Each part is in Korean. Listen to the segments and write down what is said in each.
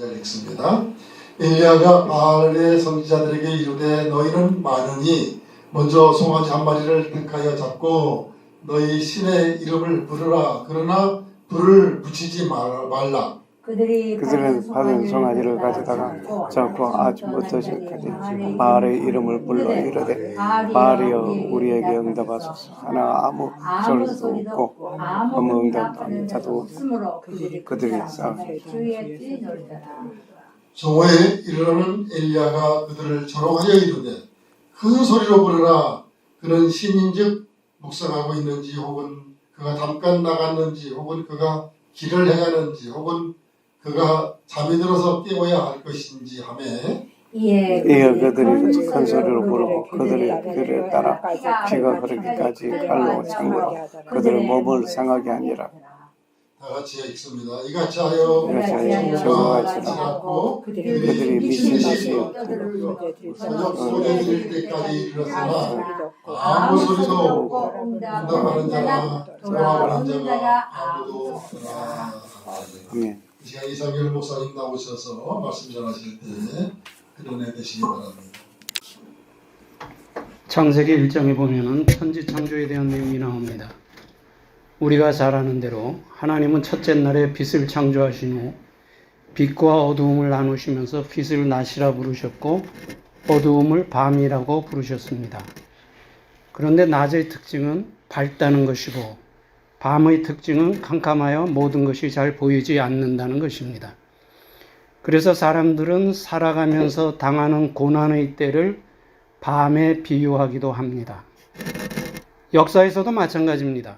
문제를 읽습니다. 엘리야가 바알의 선지자들에게 이르되 너희는 많으니 먼저 송아지 한 마리를 택하여 잡고 너희 신의 이름을 부르라. 그러나 불을 붙이지 말라. 그들은 받은 송아지를 가져다가 잡고 아침부터 저녁까지 바알의 이름을 불러 이르되 바알이여 우리에게 응답하소서. 하나 아무 소리도 없고 아무 응답하는 자도 없고 그들이 싸우니 정오에 이르러는 엘리야가 그들을 조롱하여 이르되 큰 소리로 부르라. 그는 신인즉 묵상하고 있는지 혹은 그가 잠깐 나갔는지 혹은 그가 길을 행하는지 혹은 그가 잠이 들어서 깨워야 할 것인지 하며 이에 그들이 큰 소리로 부르고 그들의 귀를 따라 피가 흐르기까지 칼로 창으로 그들의 몸을 상하게 하니라. 다 같이 읽습니다. 이같이 하여 정오가 지났고 그들이 미친 듯이 저녁 소재드릴 때까지 이르렀으나 아무 소리도 없고 응답하는 자나 돌아가는 자가 아무도 없더라. 아멘. 이 시간 이상열 목사님 나오셔서 말씀 전하실 때 그런애 되시기 바랍니다. 창세기 1장에 보면은 천지 창조에 대한 내용이 나옵니다. 우리가 잘 아는 대로 하나님은 첫째 날에 빛을 창조하신 후 빛과 어두움을 나누시면서 빛을 낮이라 부르셨고 어두움을 밤이라고 부르셨습니다. 그런데 낮의 특징은 밝다는 것이고 밤의 특징은 캄캄하여 모든 것이 잘 보이지 않는다는 것입니다. 그래서 사람들은 살아가면서 당하는 고난의 때를 밤에 비유하기도 합니다. 역사에서도 마찬가지입니다.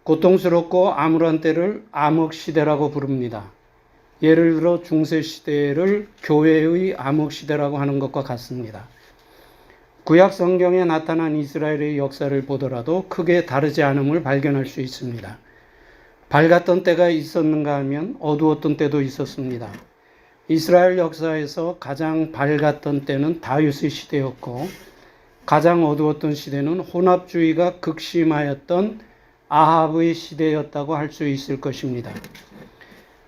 고통스럽고 암울한 때를 암흑시대라고 부릅니다. 예를 들어 중세시대를 교회의 암흑시대라고 하는 것과 같습니다. 구약 성경에 나타난 이스라엘의 역사를 보더라도 크게 다르지 않음을 발견할 수 있습니다. 밝았던 때가 있었는가 하면 어두웠던 때도 있었습니다. 이스라엘 역사에서 가장 밝았던 때는 다윗의 시대였고 가장 어두웠던 시대는 혼합주의가 극심하였던 아합의 시대였다고 할 수 있을 것입니다.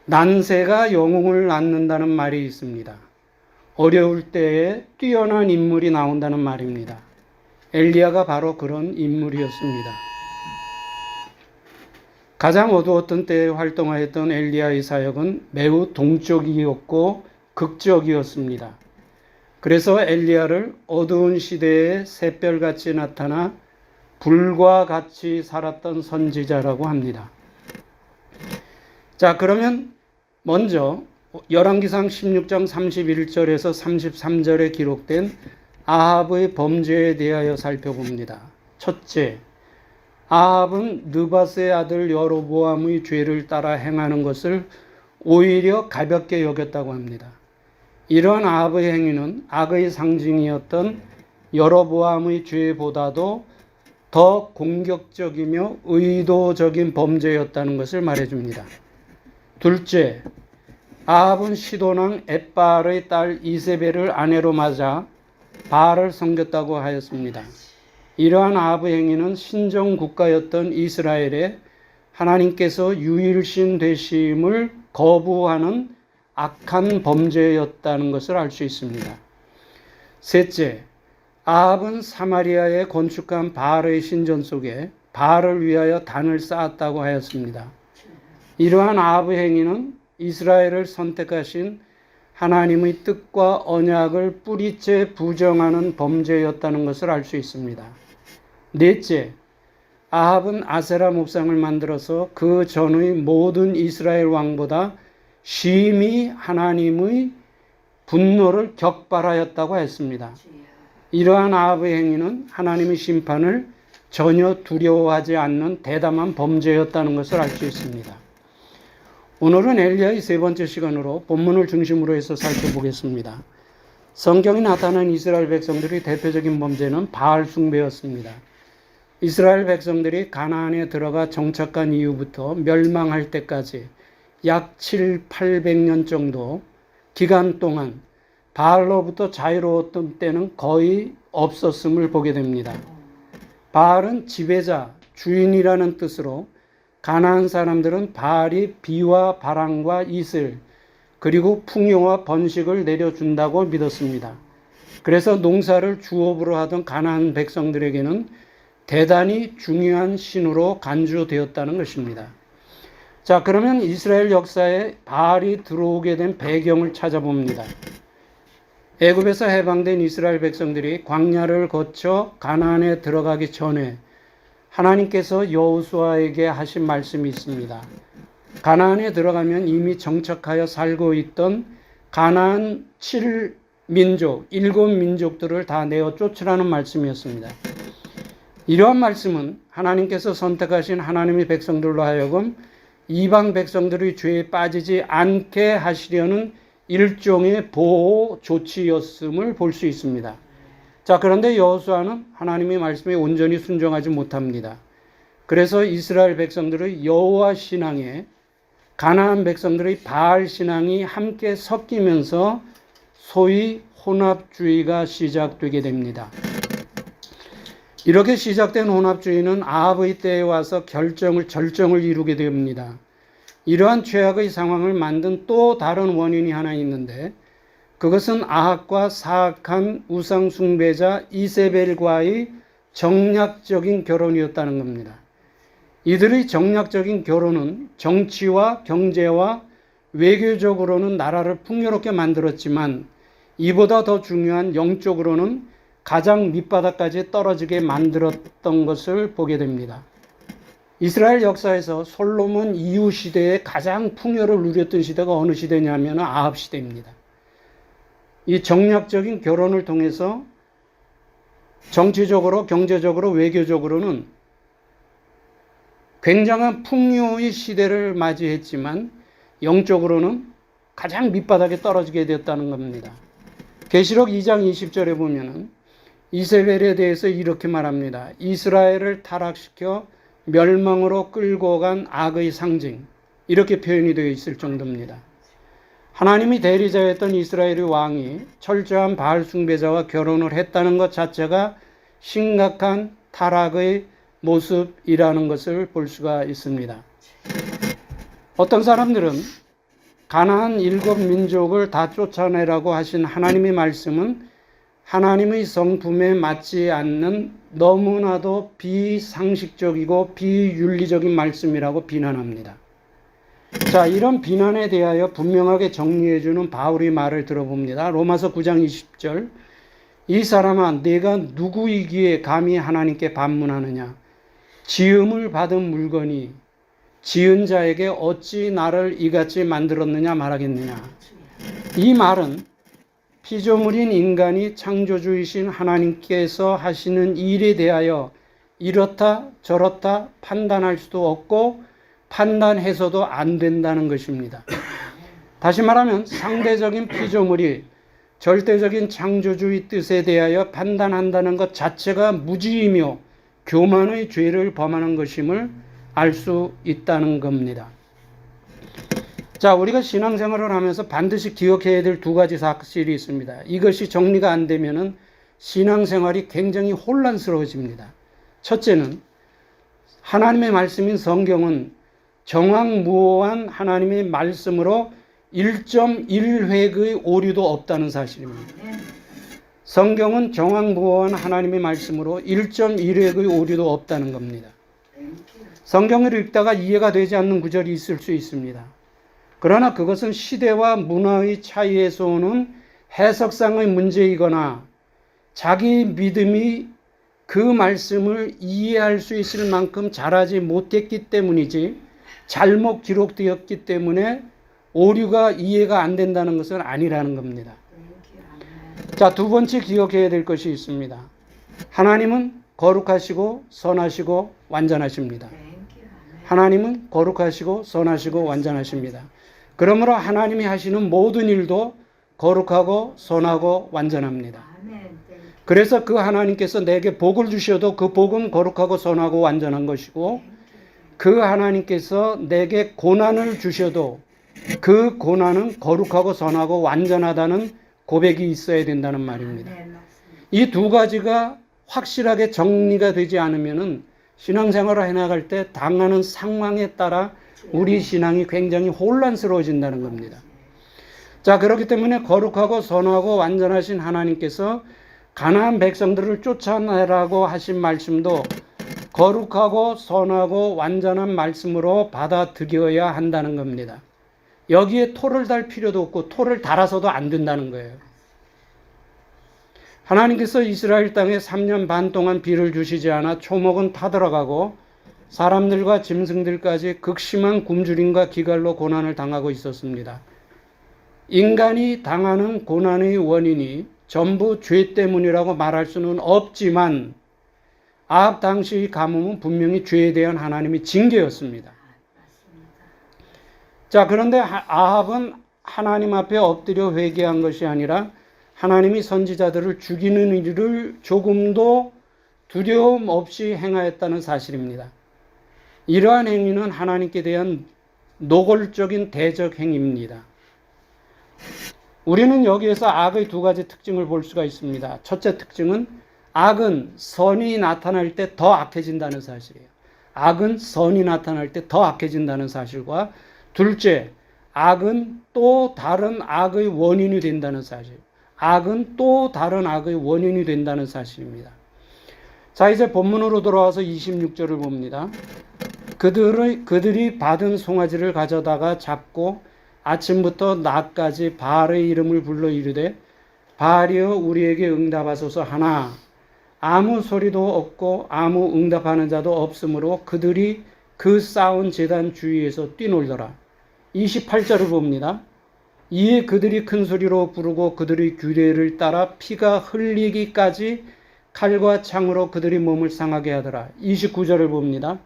난세가 영웅을 낳는다는 말이 있습니다. 어려울 때에 뛰어난 인물이 나온다는 말입니다. 엘리야가 바로 그런 인물이었습니다. 가장 어두웠던 때에 활동하였던 엘리야의 사역은 매우 동적이었고 극적이었습니다. 그래서 엘리야를 어두운 시대에 샛별같이 나타나 불과 같이 살았던 선지자라고 합니다. 자, 그러면 먼저 열왕기상 16장 31절에서 33절에 기록된 아합의 범죄에 대하여 살펴봅니다. 첫째, 아합은 느밧의 아들 여로보암의 죄를 따라 행하는 것을 오히려 가볍게 여겼다고 합니다. 이러한 아합의 행위는 악의 상징이었던 여로보암의 죄보다도 더 공격적이며 의도적인 범죄였다는 것을 말해줍니다. 둘째, 아합은 시돈왕 엣바알의 딸 이세벨을 아내로 맞아 바알을 섬겼다고 하였습니다. 이러한 아합의 행위는 신정국가였던 이스라엘에 하나님께서 유일신 되심을 거부하는 악한 범죄였다는 것을 알 수 있습니다. 셋째, 아합은 사마리아에 건축한 바알의 신전 속에 바알을 위하여 단을 쌓았다고 하였습니다. 이러한 아합의 행위는 이스라엘을 선택하신 하나님의 뜻과 언약을 뿌리째 부정하는 범죄였다는 것을 알 수 있습니다. 넷째, 아합은 아세라 목상을 만들어서 그 전의 모든 이스라엘 왕보다 심히 하나님의 분노를 격발하였다고 했습니다. 이러한 아합의 행위는 하나님의 심판을 전혀 두려워하지 않는 대담한 범죄였다는 것을 알 수 있습니다. 오늘은 엘리야의 세 번째 시간으로 본문을 중심으로 해서 살펴보겠습니다. 성경에 나타난 이스라엘 백성들의 대표적인 범죄는 바알 숭배였습니다. 이스라엘 백성들이 가나안에 들어가 정착한 이후부터 멸망할 때까지 약 800년 정도 기간 동안 바알로부터 자유로웠던 때는 거의 없었음을 보게 됩니다. 바알은 지배자, 주인이라는 뜻으로 가나안 사람들은 바알이 비와 바람과 이슬, 그리고 풍요와 번식을 내려준다고 믿었습니다. 그래서 농사를 주업으로 하던 가나안 백성들에게는 대단히 중요한 신으로 간주되었다는 것입니다. 자, 그러면 이스라엘 역사에 바알이 들어오게 된 배경을 찾아봅니다. 애굽에서 해방된 이스라엘 백성들이 광야를 거쳐 가나안에 들어가기 전에 하나님께서 여호수아에게 하신 말씀이 있습니다. 가나안에 들어가면 이미 정착하여 살고 있던 가나안 7민족들을 다 내어 쫓으라는 말씀이었습니다. 이러한 말씀은 하나님께서 선택하신 하나님의 백성들로 하여금 이방 백성들의 죄에 빠지지 않게 하시려는 일종의 보호 조치였음을 볼 수 있습니다. 자, 그런데 여호수아는 하나님의 말씀에 온전히 순종하지 못합니다. 그래서 이스라엘 백성들의 여호와 신앙에 가나안 백성들의 바알 신앙이 함께 섞이면서 소위 혼합주의가 시작되게 됩니다. 이렇게 시작된 혼합주의는 아합의 때에 와서 절정을 이루게 됩니다. 이러한 죄악의 상황을 만든 또 다른 원인이 하나 있는데 그것은 아합과 사악한 우상 숭배자 이세벨과의 정략적인 결혼이었다는 겁니다. 이들의 정략적인 결혼은 정치와 경제와 외교적으로는 나라를 풍요롭게 만들었지만 이보다 더 중요한 영적으로는 가장 밑바닥까지 떨어지게 만들었던 것을 보게 됩니다. 이스라엘 역사에서 솔로몬 이후 시대에 가장 풍요를 누렸던 시대가 어느 시대냐면 아합 시대입니다. 이 정략적인 결혼을 통해서 정치적으로, 경제적으로, 외교적으로는 굉장한 풍요의 시대를 맞이했지만 영적으로는 가장 밑바닥에 떨어지게 되었다는 겁니다. 계시록 2장 20절에 보면은 이세벨에 대해서 이렇게 말합니다. 이스라엘을 타락시켜 멸망으로 끌고 간 악의 상징, 이렇게 표현이 되어 있을 정도입니다. 하나님이 대리자였던 이스라엘의 왕이 철저한 바알 숭배자와 결혼을 했다는 것 자체가 심각한 타락의 모습이라는 것을 볼 수가 있습니다. 어떤 사람들은 가나안 7민족을 다 쫓아내라고 하신 하나님의 말씀은 하나님의 성품에 맞지 않는 너무나도 비상식적이고 비윤리적인 말씀이라고 비난합니다. 자, 이런 비난에 대하여 분명하게 정리해주는 바울의 말을 들어봅니다. 로마서 9장 20절. 이 사람아, 내가 누구이기에 감히 하나님께 반문하느냐? 지음을 받은 물건이 지은 자에게 어찌 나를 이같이 만들었느냐 말하겠느냐. 이 말은 피조물인 인간이 창조주이신 하나님께서 하시는 일에 대하여 이렇다 저렇다 판단할 수도 없고 판단해서도 안 된다는 것입니다. 다시 말하면 상대적인 피조물이 절대적인 창조주의 뜻에 대하여 판단한다는 것 자체가 무지이며 교만의 죄를 범하는 것임을 알 수 있다는 겁니다. 자, 우리가 신앙생활을 하면서 반드시 기억해야 될 두 가지 사실이 있습니다. 이것이 정리가 안 되면은 신앙생활이 굉장히 혼란스러워집니다. 첫째는 하나님의 말씀인 성경은 정확무오한 하나님의 말씀으로 1.1획의 오류도 없다는 사실입니다. 성경은 정확무오한 하나님의 말씀으로 1.1획의 오류도 없다는 겁니다. 성경을 읽다가 이해가 되지 않는 구절이 있을 수 있습니다. 그러나 그것은 시대와 문화의 차이에서 오는 해석상의 문제이거나 자기 믿음이 그 말씀을 이해할 수 있을 만큼 잘하지 못했기 때문이지 잘못 기록되었기 때문에 오류가 이해가 안 된다는 것은 아니라는 겁니다. 자, 두 번째 기억해야 될 것이 있습니다. 하나님은 거룩하시고 선하시고 완전하십니다. 하나님은 거룩하시고 선하시고 완전하십니다. 그러므로 하나님이 하시는 모든 일도 거룩하고 선하고 완전합니다. 그래서 그 하나님께서 내게 복을 주셔도 그 복은 거룩하고 선하고 완전한 것이고 그 하나님께서 내게 고난을 주셔도 그 고난은 거룩하고 선하고 완전하다는 고백이 있어야 된다는 말입니다. 이 두 가지가 확실하게 정리가 되지 않으면은 신앙생활을 해나갈 때 당하는 상황에 따라 우리 신앙이 굉장히 혼란스러워진다는 겁니다. 자, 그렇기 때문에 거룩하고 선하고 완전하신 하나님께서 가나안 백성들을 쫓아내라고 하신 말씀도 거룩하고 선하고 완전한 말씀으로 받아들여야 한다는 겁니다. 여기에 토를 달 필요도 없고 토를 달아서도 안 된다는 거예요. 하나님께서 이스라엘 땅에 3년 반 동안 비를 주시지 않아 초목은 타들어가고 사람들과 짐승들까지 극심한 굶주림과 기갈로 고난을 당하고 있었습니다. 인간이 당하는 고난의 원인이 전부 죄 때문이라고 말할 수는 없지만 아합 당시의 가뭄은 분명히 죄에 대한 하나님의 징계였습니다. 자, 그런데 아합은 하나님 앞에 엎드려 회개한 것이 아니라 하나님이 선지자들을 죽이는 일을 조금도 두려움 없이 행하였다는 사실입니다. 이러한 행위는 하나님께 대한 노골적인 대적 행위입니다. 우리는 여기에서 악의 두 가지 특징을 볼 수가 있습니다. 첫째 특징은 악은 선이 나타날 때 더 악해진다는 사실이에요. 악은 선이 나타날 때 더 악해진다는 사실과 둘째, 악은 또 다른 악의 원인이 된다는 사실. 악은 또 다른 악의 원인이 된다는 사실입니다. 자, 이제 본문으로 돌아와서 26절을 봅니다. 그들이 받은 송아지를 가져다가 잡고 아침부터 낮까지 바알의 이름을 불러 이르되 바알이여 우리에게 응답하소서 하나 아무 소리도 없고 아무 응답하는 자도 없으므로 그들이 그 쌓은 제단 주위에서 뛰놀더라. 28절을 봅니다. 이에 그들이 큰 소리로 부르고 그들의 규례를 따라 피가 흘리기까지 칼과 창으로 그들이 몸을 상하게 하더라. 29절을 봅니다.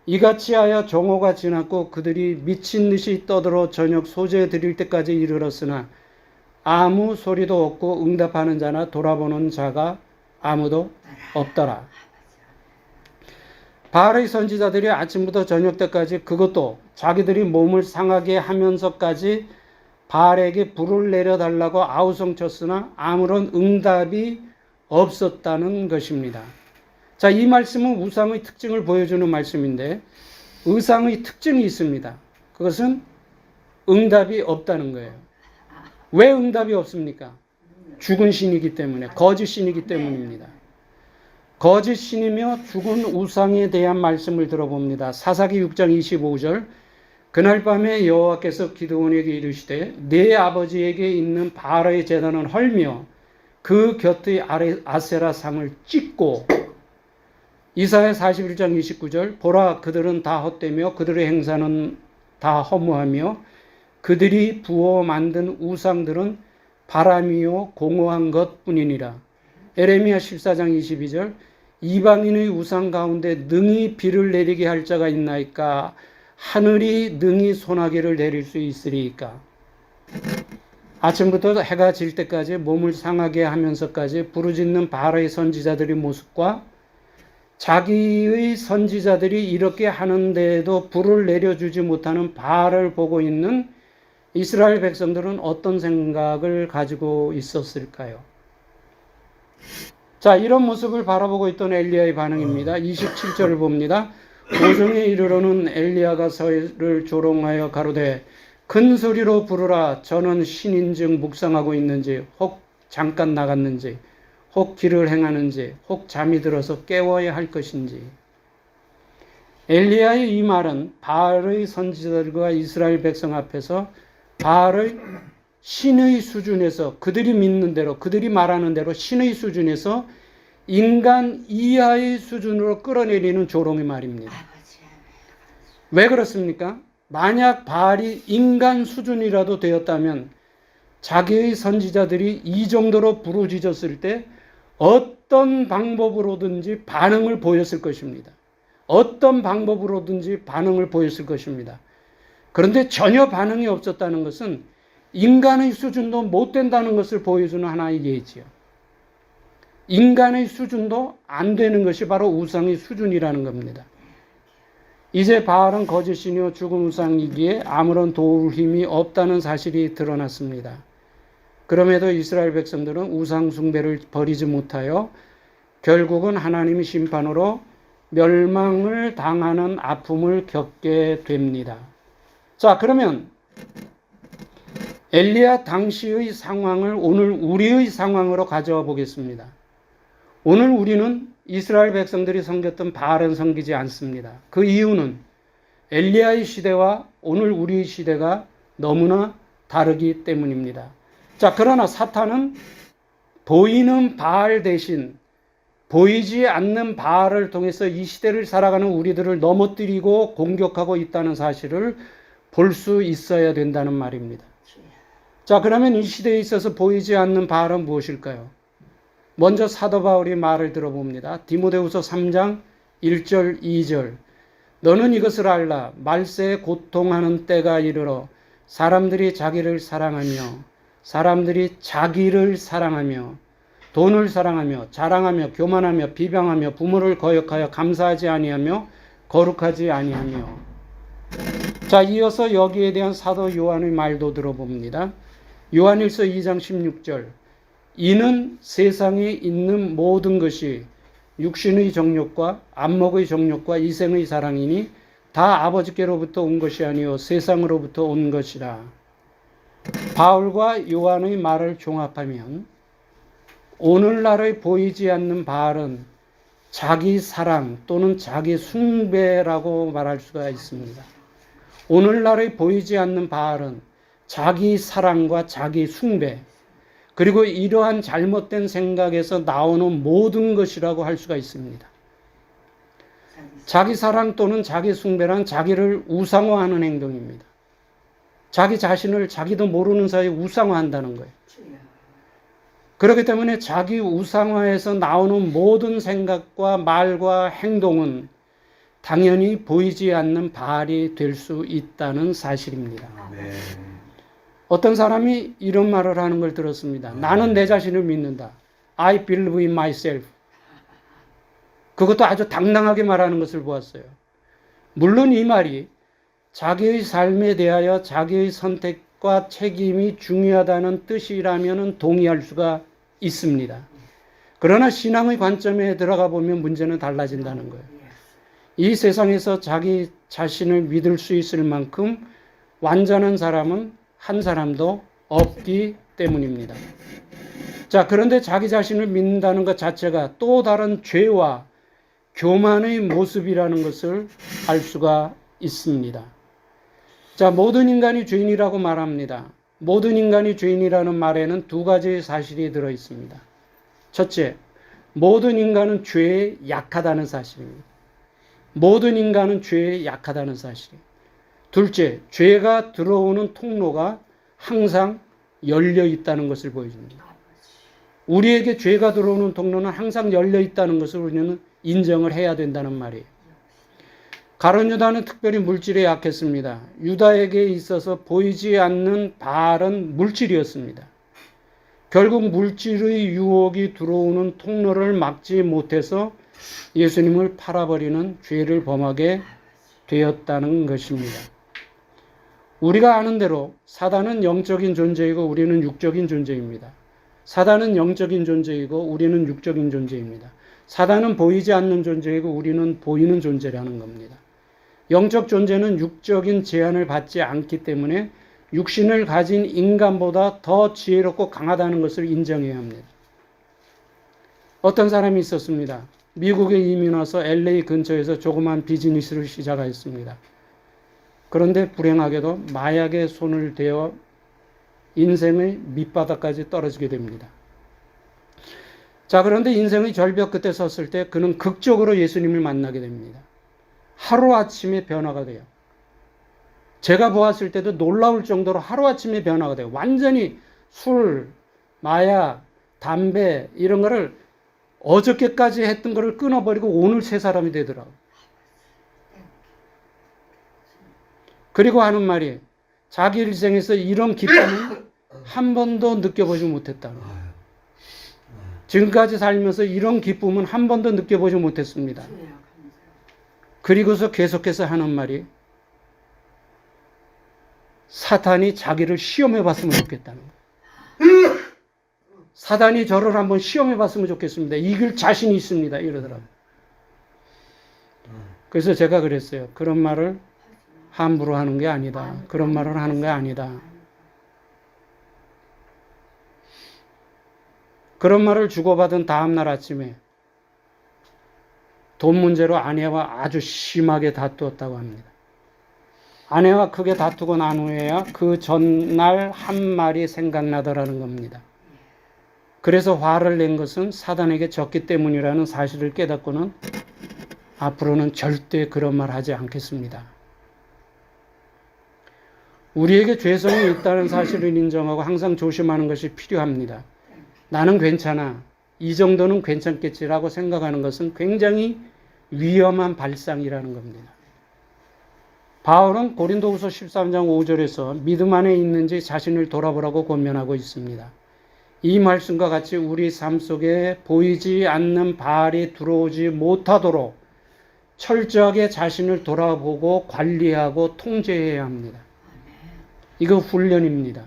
이같이 하여 정오가 지났고 그들이 미친 듯이 떠들어 저녁 소재 드릴 때까지 이르렀으나 아무 소리도 없고 응답하는 자나 돌아보는 자가 아무도 없더라. 바알의 선지자들이 아침부터 저녁 때까지 그것도 자기들이 몸을 상하게 하면서까지 바알에게 불을 내려달라고 아우성쳤으나 아무런 응답이 없었다는 것입니다. 자, 이 말씀은 우상의 특징을 보여주는 말씀인데 우상의 특징이 있습니다. 그것은 응답이 없다는 거예요. 왜 응답이 없습니까? 죽은 신이기 때문에, 거짓 신이기 때문입니다. 거짓 신이며 죽은 우상에 대한 말씀을 들어봅니다. 사사기 6장 25절 그날 밤에 여호와께서 기드온에게 이르시되 내 아버지에게 있는 바알의 제단은 헐며 그 곁의 아세라 상을 찢고 이사야 41장 29절 보라 그들은 다 헛되며 그들의 행사는 다 허무하며 그들이 부어 만든 우상들은 바람이요 공허한 것뿐이니라. 에레미야 14장 22절 이방인의 우상 가운데 능히 비를 내리게 할 자가 있나이까 하늘이 능히 소나기를 내릴 수 있으리이까. 아침부터 해가 질 때까지 몸을 상하게 하면서까지 부르짖는 바알의 선지자들의 모습과 자기의 선지자들이 이렇게 하는데도 불을 내려주지 못하는 바알을 보고 있는 이스라엘 백성들은 어떤 생각을 가지고 있었을까요? 자, 이런 모습을 바라보고 있던 엘리야의 반응입니다. 27절을 봅니다. 오정에 이르러는 엘리야가 서를 조롱하여 가로되 큰 소리로 부르라. 저는 신인즉 묵상하고 있는지 혹 잠깐 나갔는지 혹 길을 행하는지 혹 잠이 들어서 깨워야 할 것인지. 엘리야의 이 말은 바알의 선지자들과 이스라엘 백성 앞에서 바알의 신의 수준에서 그들이 믿는 대로 그들이 말하는 대로 신의 수준에서 인간 이하의 수준으로 끌어내리는 조롱의 말입니다. 왜 그렇습니까? 만약 바알이 인간 수준이라도 되었다면 자기의 선지자들이 이 정도로 부르짖었을 때 어떤 방법으로든지 반응을 보였을 것입니다. 어떤 방법으로든지 반응을 보였을 것입니다. 그런데 전혀 반응이 없었다는 것은 인간의 수준도 못 된다는 것을 보여주는 하나의 예지요. 인간의 수준도 안 되는 것이 바로 우상의 수준이라는 겁니다. 이제 바알은 거짓신이요 죽은 우상이기에 아무런 도울 힘이 없다는 사실이 드러났습니다. 그럼에도 이스라엘 백성들은 우상 숭배를 버리지 못하여 결국은 하나님의 심판으로 멸망을 당하는 아픔을 겪게 됩니다. 자, 그러면 엘리야 당시의 상황을 오늘 우리의 상황으로 가져와 보겠습니다. 오늘 우리는 이스라엘 백성들이 섬겼던 바알은 섬기지 않습니다. 그 이유는 엘리야의 시대와 오늘 우리의 시대가 너무나 다르기 때문입니다. 자, 그러나 사탄은 보이는 바알 대신 보이지 않는 바알을 통해서 이 시대를 살아가는 우리들을 넘어뜨리고 공격하고 있다는 사실을 볼 수 있어야 된다는 말입니다. 자, 그러면 이 시대에 있어서 보이지 않는 바알은 무엇일까요? 먼저 사도 바울이 말을 들어봅니다. 디모데후서 3장 1절 2절. 너는 이것을 알라. 말세에 고통하는 때가 이르러 사람들이 자기를 사랑하며 돈을 사랑하며 자랑하며 교만하며 비방하며 부모를 거역하여 감사하지 아니하며 거룩하지 아니하며. 자, 이어서 여기에 대한 사도 요한의 말도 들어봅니다. 요한일서 2장 16절. 이는 세상에 있는 모든 것이 육신의 정욕과 안목의 정욕과 이생의 사랑이니 다 아버지께로부터 온 것이 아니요 세상으로부터 온 것이라. 바울과 요한의 말을 종합하면 오늘날의 보이지 않는 바알은 자기 사랑 또는 자기 숭배라고 말할 수가 있습니다. 오늘날의 보이지 않는 바알은 자기 사랑과 자기 숭배, 그리고 이러한 잘못된 생각에서 나오는 모든 것이라고 할 수가 있습니다. 자기 사랑 또는 자기 숭배란 자기를 우상화하는 행동입니다. 자기 자신을 자기도 모르는 사이에 우상화한다는 거예요. 그렇기 때문에 자기 우상화에서 나오는 모든 생각과 말과 행동은 당연히 보이지 않는 바알이 될 수 있다는 사실입니다. 어떤 사람이 이런 말을 하는 걸 들었습니다. 나는 내 자신을 믿는다. I believe in myself. 그것도 아주 당당하게 말하는 것을 보았어요. 물론 이 말이 자기의 삶에 대하여 자기의 선택과 책임이 중요하다는 뜻이라면 동의할 수가 있습니다. 그러나 신앙의 관점에 들어가 보면 문제는 달라진다는 거예요. 이 세상에서 자기 자신을 믿을 수 있을 만큼 완전한 사람은 한 사람도 없기 때문입니다. 자, 그런데 자기 자신을 믿는다는 것 자체가 또 다른 죄와 교만의 모습이라는 것을 알 수가 있습니다. 자, 모든 인간이 죄인이라고 말합니다. 모든 인간이 죄인이라는 말에는 두 가지의 사실이 들어 있습니다. 첫째, 모든 인간은 죄에 약하다는 사실입니다. 모든 인간은 죄에 약하다는 사실이에요. 둘째, 죄가 들어오는 통로가 항상 열려 있다는 것을 보여줍니다. 우리에게 죄가 들어오는 통로는 항상 열려 있다는 것을 우리는 인정을 해야 된다는 말이에요. 가룟 유다는 특별히 물질에 약했습니다. 유다에게 있어서 보이지 않는 바알은 물질이었습니다. 결국 물질의 유혹이 들어오는 통로를 막지 못해서 예수님을 팔아버리는 죄를 범하게 되었다는 것입니다. 우리가 아는 대로 사단은 영적인 존재이고 우리는 육적인 존재입니다. 사단은 영적인 존재이고 우리는 육적인 존재입니다. 사단은 보이지 않는 존재이고 우리는 보이는 존재라는 겁니다. 영적 존재는 육적인 제한을 받지 않기 때문에 육신을 가진 인간보다 더 지혜롭고 강하다는 것을 인정해야 합니다. 어떤 사람이 있었습니다. 미국에 이민 와서 LA 근처에서 조그만 비즈니스를 시작했습니다. 그런데 불행하게도 마약에 손을 대어 인생의 밑바닥까지 떨어지게 됩니다. 자, 그런데 인생의 절벽 끝에 섰을 때 그는 극적으로 예수님을 만나게 됩니다. 하루아침에 변화가 돼요. 제가 보았을 때도 놀라울 정도로 하루아침에 변화가 돼요. 완전히 술, 마약, 담배 이런 거를 어저께까지 했던 거를 끊어버리고 오늘 새 사람이 되더라고요. 그리고 하는 말이 자기 일생에서 이런 기쁨은 한 번도 느껴보지 못했다는 거예요. 지금까지 살면서 이런 기쁨은 한 번도 느껴보지 못했습니다. 그리고서 계속해서 하는 말이 사탄이 자기를 시험해 봤으면 좋겠다는 거예요. 사단이 저를 한번 시험해 봤으면 좋겠습니다. 이길 자신이 있습니다. 이러더라고요. 그래서 제가 그랬어요. 그런 말을 함부로 하는 게 아니다. 그런 말을 하는 게 아니다. 그런 말을 주고받은 다음 날 아침에 돈 문제로 아내와 아주 심하게 다투었다고 합니다. 아내와 크게 다투고 난 후에야 그 전날 한 말이 생각나더라는 겁니다. 그래서 화를 낸 것은 사단에게 졌기 때문이라는 사실을 깨닫고는 앞으로는 절대 그런 말 하지 않겠습니다. 우리에게 죄성이 있다는 사실을 인정하고 항상 조심하는 것이 필요합니다. 나는 괜찮아. 이 정도는 괜찮겠지라고 생각하는 것은 굉장히 위험한 발상이라는 겁니다. 바울은 고린도후서 13장 5절에서 믿음 안에 있는지 자신을 돌아보라고 권면하고 있습니다. 이 말씀과 같이 우리 삶 속에 보이지 않는 바알이 들어오지 못하도록 철저하게 자신을 돌아보고 관리하고 통제해야 합니다. 이거 훈련입니다.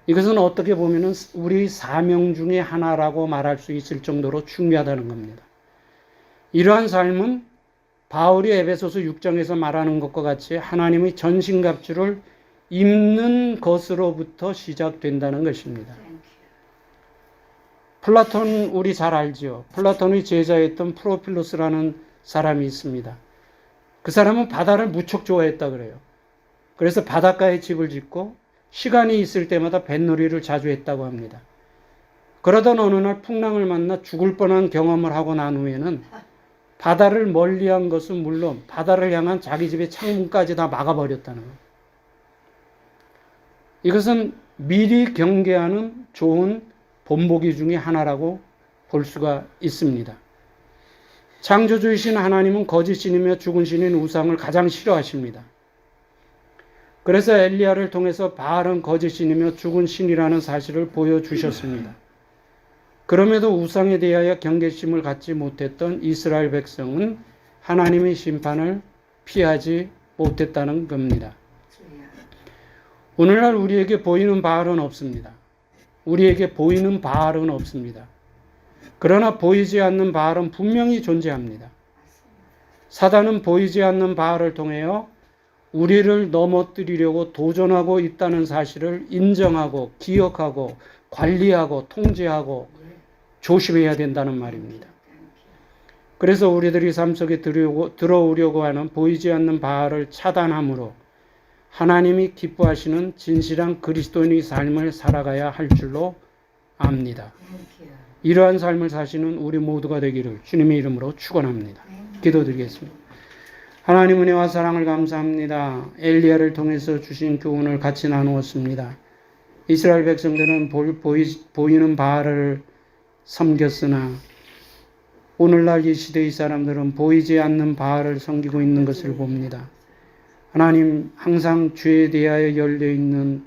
이것은 어떻게 보면 우리 사명 중에 하나라고 말할 수 있을 정도로 중요하다는 겁니다. 이러한 삶은 바울이 에베소서 6장에서 말하는 것과 같이 하나님의 전신갑주를 입는 것으로부터 시작된다는 것입니다. 플라톤 우리 잘 알지요. 플라톤의 제자였던 프로필로스라는 사람이 있습니다. 그 사람은 바다를 무척 좋아했다 그래요. 그래서 바닷가에 집을 짓고 시간이 있을 때마다 뱃놀이를 자주 했다고 합니다. 그러던 어느 날 풍랑을 만나 죽을 뻔한 경험을 하고 난 후에는 바다를 멀리한 것은 물론 바다를 향한 자기 집의 창문까지 다 막아버렸다는 거예요. 이것은 미리 경계하는 좋은 본보기 중에 하나라고 볼 수가 있습니다. 창조주이신 하나님은 거짓 신이며 죽은 신인 우상을 가장 싫어하십니다. 그래서 엘리야를 통해서 바알은 거짓 신이며 죽은 신이라는 사실을 보여주셨습니다. 그럼에도 우상에 대하여 경계심을 갖지 못했던 이스라엘 백성은 하나님의 심판을 피하지 못했다는 겁니다. 오늘날 우리에게 보이는 바알은 없습니다. 우리에게 보이는 바알은 없습니다. 그러나 보이지 않는 바알은 분명히 존재합니다. 사단은 보이지 않는 바알을 통하여 우리를 넘어뜨리려고 도전하고 있다는 사실을 인정하고 기억하고 관리하고 통제하고 조심해야 된다는 말입니다. 그래서 우리들이 삶 속에 들어오려고 하는 보이지 않는 바알을 차단함으로 하나님이 기뻐하시는 진실한 그리스도인의 삶을 살아가야 할 줄로 압니다. 이러한 삶을 사시는 우리 모두가 되기를 주님의 이름으로 축원합니다. 기도드리겠습니다. 하나님 은혜와 사랑을 감사합니다. 엘리야를 통해서 주신 교훈을 같이 나누었습니다. 이스라엘 백성들은 보이는 바알을 섬겼으나 오늘날 이 시대의 사람들은 보이지 않는 바알을 섬기고 있는 것을 봅니다. 하나님, 항상 죄에 대하여 열려있는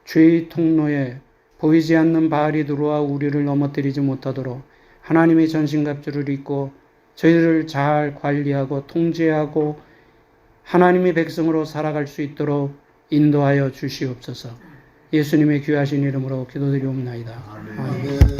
죄의 통로에 보이지 않는 바알이 들어와 우리를 넘어뜨리지 못하도록 하나님의 전신갑주를 입고 저희를 잘 관리하고 통제하고 하나님의 백성으로 살아갈 수 있도록 인도하여 주시옵소서. 예수님의 귀하신 이름으로 기도드리옵나이다. 아멘.